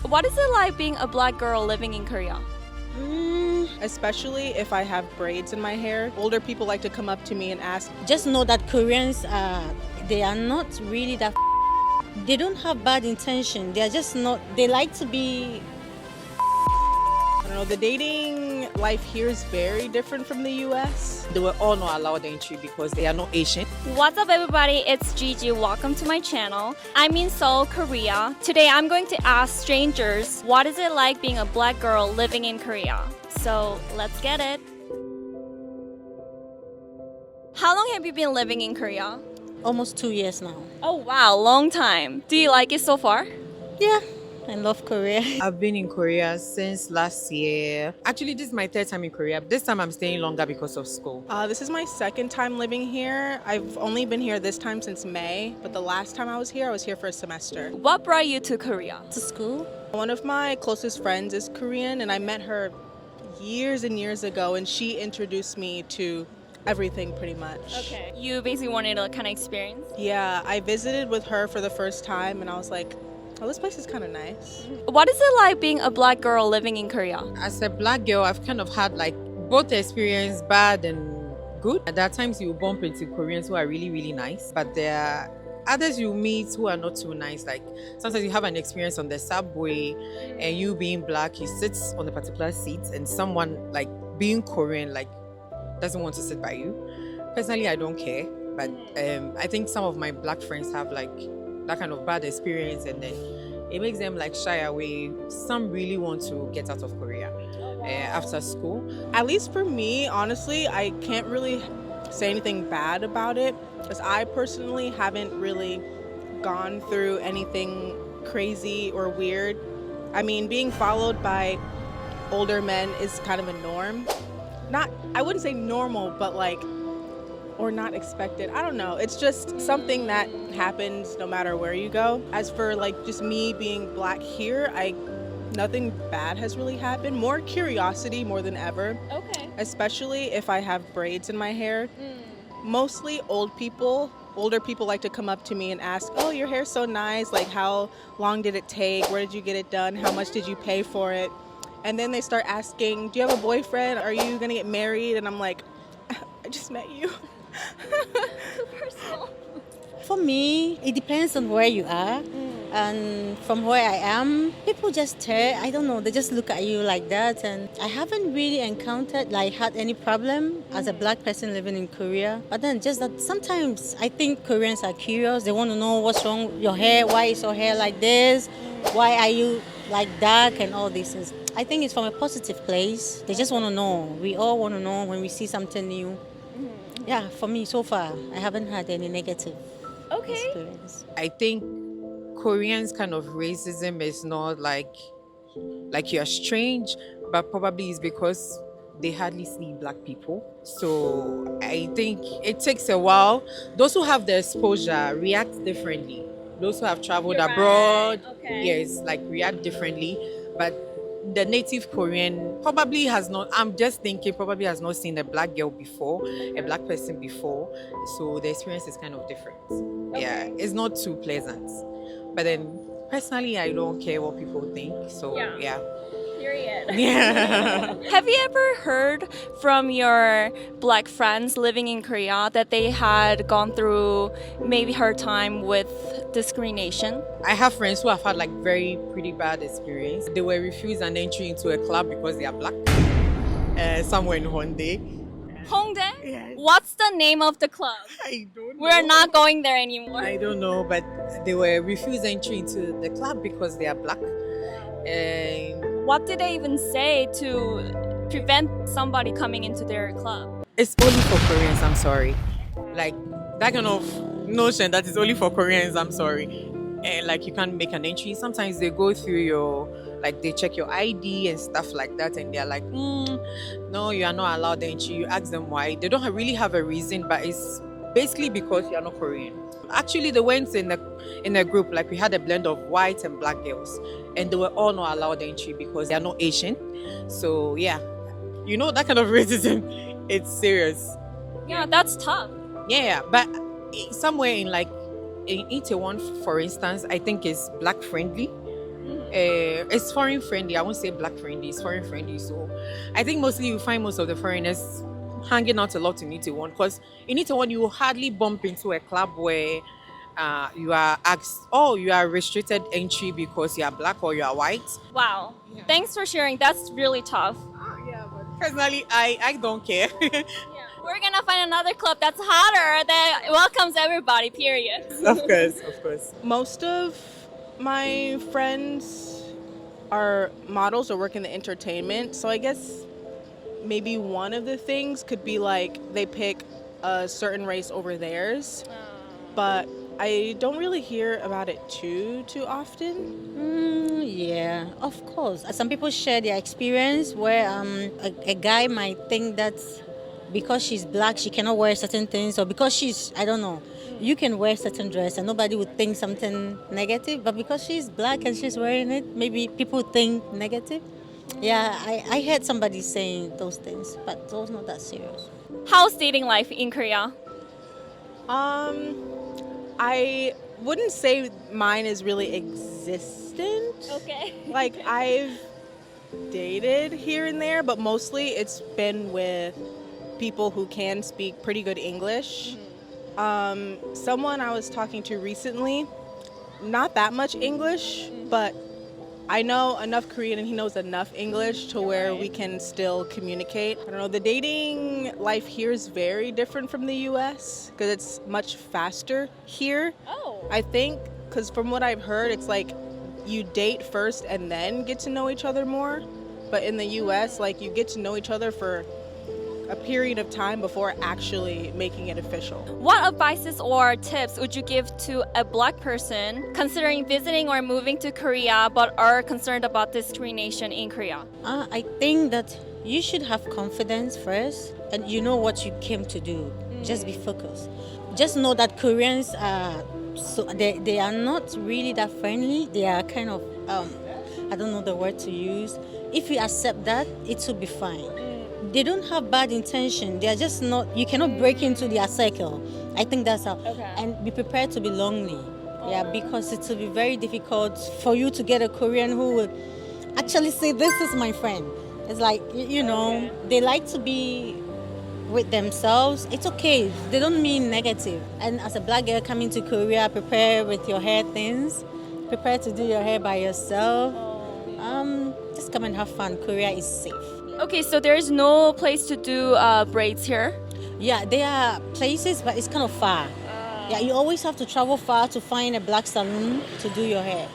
What is it like being a black girl living in Korea? Especially if I have braids in my hair. Older people like to come up to me and ask, Just know that Koreans they are not really that. They don't have bad intention. They are just not. They like to be. I don't know, the dating life here is very different from the US. They were all not allowed entry because they are not Asian. What's up everybody, it's JiJi. Welcome to my channel. I'm in Seoul, Korea. Today I'm going to ask strangers what is it like being a black girl living in Korea. So let's get it. How long have you been living in Korea? Almost 2 years now. Oh wow, long time. Do you like it so far? Yeah, I love Korea. I've been in Korea since last year. Actually, this is my third time in Korea. This time I'm staying longer because of school. This is my second time living here. I've only been here this time since May, but the last time I was here for a semester. What brought you to Korea? To school. One of my closest friends is Korean, and I met her years and years ago, and she introduced me to everything pretty much. Okay. You basically wanted to kind of experience? Yeah, I visited with her for the first time, and I was like, oh, this place is kind of nice. What is it like being a black girl living in Korea? As a black girl, I've kind of had like both experience, bad and good. There are times you bump into Koreans who are really, really nice, but there are others you meet who are not too nice. Like sometimes you have an experience on the subway and you being black, you sit on a particular seat and someone like being Korean like doesn't want to sit by you. Personally, I don't care, but I think some of my black friends have like that kind of bad experience and then it makes them like shy away. Some really want to get out of Korea after school. At least for me, honestly, I can't really say anything bad about it because I personally haven't really gone through anything crazy or weird. I mean, being followed by older men is kind of a norm. I wouldn't say normal, but like, or not expected. I don't know. It's just something that happens no matter where you go. As for like just me being black here, nothing bad has really happened. More curiosity more than ever. Okay. Especially if I have braids in my hair. Mostly older people like to come up to me and ask, oh, your hair's so nice. Like, how long did it take? Where did you get it done? How much did you pay for it? And then they start asking, do you have a boyfriend? Are you gonna get married? And I'm like, I just met you. Too personal. For me, it depends on where you are. And from where I am, people just stare. I don't know, they just look at you like that. And I haven't really had any problem as a black person living in Korea. But then just that sometimes I think Koreans are curious. They want to know what's wrong with your hair. Why is your hair like this? Why are you like dark and all these things? I think it's from a positive place. They just want to know. We all want to know when we see something new. Yeah, for me, so far, I haven't had any negative experience. I think Koreans kind of racism is not like you're strange, but probably it's because they hardly see black people. So I think it takes a while. Those who have the exposure react differently. Those who have traveled abroad, yes, like react differently. But the native Korean probably has not, I'm just thinking, probably has not seen a black girl before, a black person before. So the experience is kind of different. Yeah, it's not too pleasant. But then personally, I don't care what people think. So yeah. Period. Yeah. Have you ever heard from your black friends living in Korea that they had gone through maybe hard time with discrimination? I have friends who have had like pretty bad experience. They were refused an entry into a club because they are black. Somewhere in Hyundai. Hongdae? Yes. What's the name of the club? I don't know. We're not going there anymore. I don't know, but they were refused entry into the club because they are black. And what did they even say to prevent somebody coming into their club? it's only for Koreans, I'm sorry. Like that kind of notion that it's only for Koreans, I'm sorry. And like you can't make an entry. Sometimes they go through they check your ID and stuff like that, and they're like, no, you are not allowed entry. You ask them why. They don't really have a reason, but it's basically because you are not Korean. Actually, they went in a group, like we had a blend of white and black girls, and they were all not allowed entry because they are not Asian. So yeah, that kind of racism, it's serious. Yeah, that's tough. Yeah, but somewhere in Itaewon, for instance, I think it's black friendly. It's foreign friendly. I won't say black friendly. It's foreign friendly. So I think mostly you find most of the foreigners hanging out a lot in Itaewon, because in Itaewon you hardly bump into a club where you are asked, oh, you are restricted entry because you are black or you are white. Wow. Thanks for sharing. That's really tough. Yeah, but personally, I don't care. We're gonna find another club that's hotter that welcomes everybody, period. Of course, of course. Most of my friends are models or work in the entertainment, so I guess maybe one of the things could be like they pick a certain race over theirs, but I don't really hear about it too often. Yeah, of course. Some people share their experience where a guy might think that because she's black she cannot wear certain things, or because she's, I don't know, you can wear certain dress and nobody would think something negative, but because she's black and she's wearing it, maybe people think negative. Yeah, I heard somebody saying those things, but those not that serious. How's dating life in Korea? I wouldn't say mine is really existent. Okay. Like, I've dated here and there, but mostly it's been with people who can speak pretty good English. Someone I was talking to recently, not that much English, but I know enough Korean and he knows enough English to where we can still communicate. I don't know, the dating life here is very different from the US because it's much faster here. Oh. I think, because from what I've heard, it's like you date first and then get to know each other more. But in the US, like, you get to know each other for a period of time before actually making it official. What advices or tips would you give to a black person considering visiting or moving to Korea but are concerned about discrimination in Korea? I think that you should have confidence first, and you know what you came to do. Just be focused. Just know that Koreans are they are not really that friendly. They are kind of I don't know the word to use. If you accept that, it will be fine. They don't have bad intention. They are just not. You cannot break into their circle. I think that's how. Okay. And be prepared to be lonely. Yeah, because it will be very difficult for you to get a Korean who will actually say, "This is my friend." It's like you know, they like to be with themselves. It's okay. They don't mean negative. And as a black girl coming to Korea, prepare with your hair things. Prepare to do your hair by yourself. Just come and have fun. Korea is safe. Okay, so there's no place to do braids here? Yeah, there are places, but it's kind of far. Yeah, you always have to travel far to find a black salon to do your hair.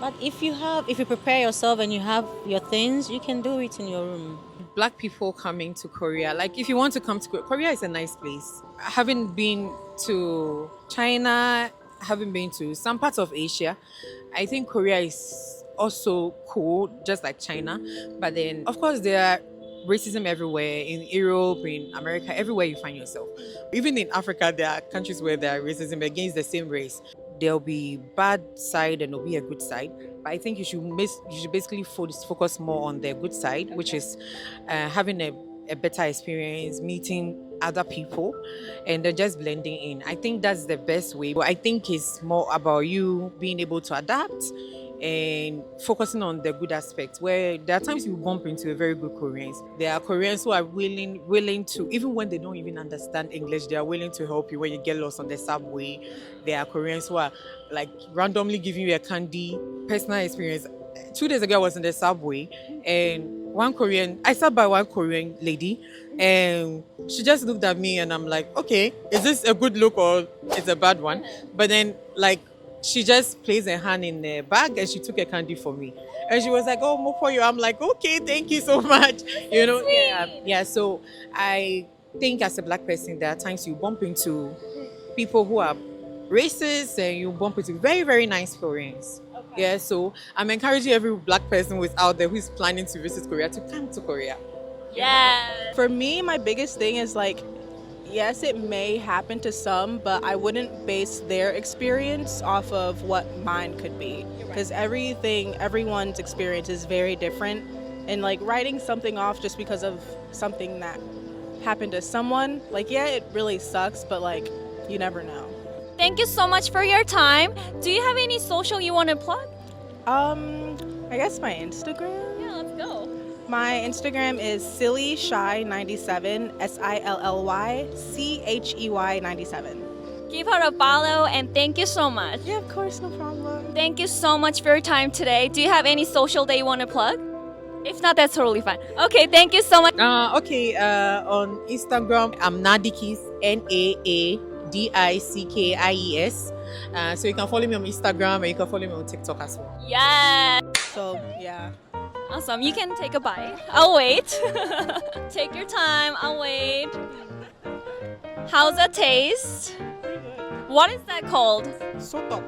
But if you prepare yourself and you have your things, you can do it in your room. Black people coming to Korea, like if you want to come to Korea is a nice place. Having been to China, having been to some parts of Asia, I think Korea is also cool, just like China. But then, of course, there are racism everywhere, in Europe, in America, everywhere you find yourself. Even in Africa, there are countries where there are racism against the same race. There'll be bad side and there'll be a good side. But I think you should basically focus more on the good side, which is having a better experience, meeting other people, and then just blending in. I think that's the best way. I think it's more about you being able to adapt and focusing on the good aspects, where there are times you bump into a very good Koreans. There are Koreans who are willing to, even when they don't even understand English, they are willing to help you when you get lost on the subway. There are Koreans who are like randomly giving you a candy. Personal experience. 2 days ago I was in the subway and I sat by one Korean lady and she just looked at me and I'm like, okay, is this a good look or it's a bad one? But then like she just placed her hand in the bag and she took a candy for me. And she was like, oh, more for you. I'm like, okay, thank you so much. You know, yeah. So I think as a black person, there are times you bump into people who are racist and you bump into very, very nice Koreans. Okay. Yeah, so I'm encouraging every black person who's out there who's planning to visit Korea to come to Korea. Yeah. For me, my biggest thing is like, yes, it may happen to some, but I wouldn't base their experience off of what mine could be. Because everyone's experience is very different. And like writing something off just because of something that happened to someone, like, yeah, it really sucks, but like, you never know. Thank you so much for your time. Do you have any social you want to plug? I guess my Instagram. Yeah, let's go. My Instagram is sillyshy97, SILLYCHEY 97. Give her a follow and thank you so much. Yeah, of course, no problem. Thank you so much for your time today. Do you have any social that you want to plug? If not, that's totally fine. Okay, thank you so much. On Instagram, I'm Nadikis, NAADICKIES. So you can follow me on Instagram and you can follow me on TikTok as well. Yeah. So, yeah. Awesome. You can take a bite. I'll wait. Take your time. I'll wait. How's that taste? What is that called? Soto.